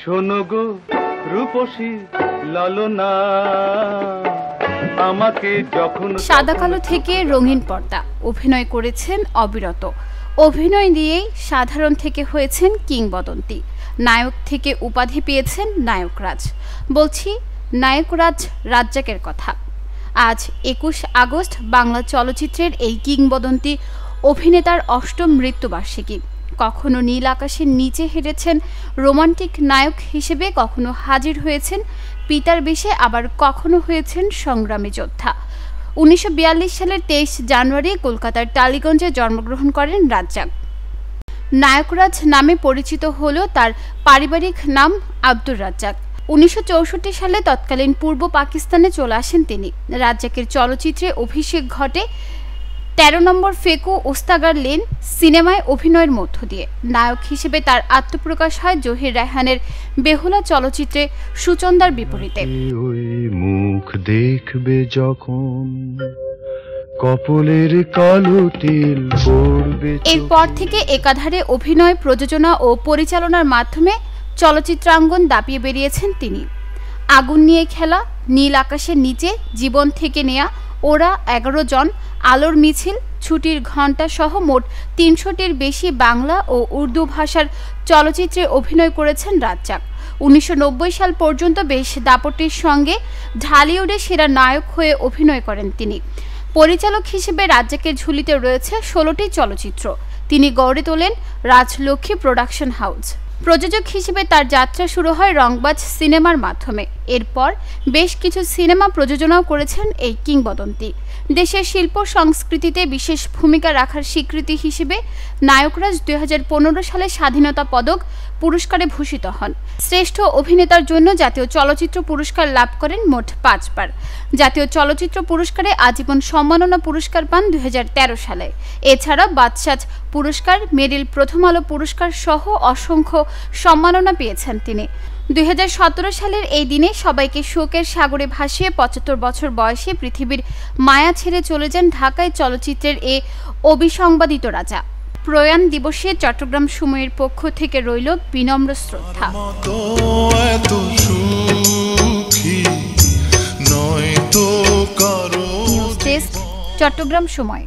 শোনো গো রূপসী লালনা, আমাকে যখন সাদা কালো থেকে রঙিন পর্দা অভিনয় করেছেন অবিরত। অভিনয় দিয়েই সাধারণ থেকে হয়েছেন কিংবদন্তি। নায়ক থেকে উপাধি পেয়েছেন নায়করাজ। বলছি নায়করাজ রাজ্জাকের কথা। আজ ২১ আগস্ট বাংলা চলচ্চিত্রের এই কিংবদন্তি অভিনেতার অষ্টম মৃত্যুবার্ষিকী। কখনো নীল আকাশের নিচে হেরেছেন রোমান্টিক নায়ক হিসেবে, কখনো হাজির হয়েছেন পিতার বেশে, আবার কখনো হয়েছেন সংগ্রামী যোদ্ধা। ১৯৪২ সালের ২৩ জানুয়ারি কলকাতার টালিগঞ্জে জন্মগ্রহণ করেন রাজ্জাক। নায়করাজ নামে পরিচিত হলেও তার পারিবারিক নাম আব্দুর রাজ্জাক। ১৯৬৪ সালে তৎকালীন পূর্ব পাকিস্তানে চলে আসেন তিনি। রাজ্জাকের চলচ্চিত্রে অভিষেক ঘটে ১৩ নম্বর ফেকু ওস্তাগার লেন সিনেমায় অভিনয়ের মধ্য দিয়ে। নায়ক হিসেবে তার আত্মপ্রকাশ হয় জহির রায়হানের বেহুলা চলচ্চিত্রে সুচন্দার বিপরীতে। মুখ দেখবে যখন কপলের কালো তিল পড়বে। এরপর থেকে একাধারে অভিনয়, প্রযোজনা ও পরিচালনার মাধ্যমে চলচ্চিত্রাঙ্গন দাপিয়ে বেরিয়েছেন তিনি। আগুন নিয়ে খেলা, নীল আকাশের নিচে, জীবন থেকে নেয়া, ওরা ১১ জন, আলোর মিছিল, ছুটির ঘণ্টা সহ মোট ৩০০টির বেশি বাংলা ও উর্দু ভাষার চলচ্চিত্রে অভিনয় করেছেন রাজ্জাক। ১৯৯০ সাল পর্যন্ত বেশ দাপটের সঙ্গে ঢালিউডে সেরা নায়ক হয়ে অভিনয় করেন তিনি। পরিচালক হিসেবে রাজ্জাকের ঝুলিতে রয়েছে ১৬টি চলচ্চিত্র। তিনি গড়ে তোলেন রাজলক্ষ্মী প্রোডাকশন হাউস। প্রযোজক হিসেবে তার যাত্রা শুরু হয় রংবাজ সিনেমার মাধ্যমে। এরপর বেশ কিছু সিনেমা প্রযোজনাও করেছেন এই কিংবদন্তি। দেশের শিল্প সংস্কৃতিতে বিশেষ ভূমিকা রাখার স্বীকৃতি হিসেবে নায়করাজ ২০১৫ সালে স্বাধীনতা পদক পুরস্কারে ভূষিত হন। শ্রেষ্ঠ অভিনেতার জন্য জাতীয় চলচ্চিত্র পুরস্কার লাভ করেন মোট ৫ বার। জাতীয় চলচ্চিত্র পুরস্কারে আজীবন সম্মাননা পুরস্কার পান ২০১৩ সালে। এছাড়া বাদশাহ পুরস্কার, মেরিল প্রথম আলো পুরস্কার সহ অসংখ্য সম্মাননা পেয়েছেন তিনি। ২০১৭ সালের এই দিনে সবাইকে শোকের সাগরে ভাসিয়ে ৭৫ বছর বয়সে পৃথিবীর মায়া ছেড়ে চলে যান ঢাকায় চলচ্চিত্রের এ অবিসংবাদিত রাজা। প্রয়াণ দিবসে চট্টগ্রাম সময়ের পক্ষ থেকে রইল বিনম্র শ্রদ্ধা। নিউজ ডেস্ক, চট্টগ্রাম সময়।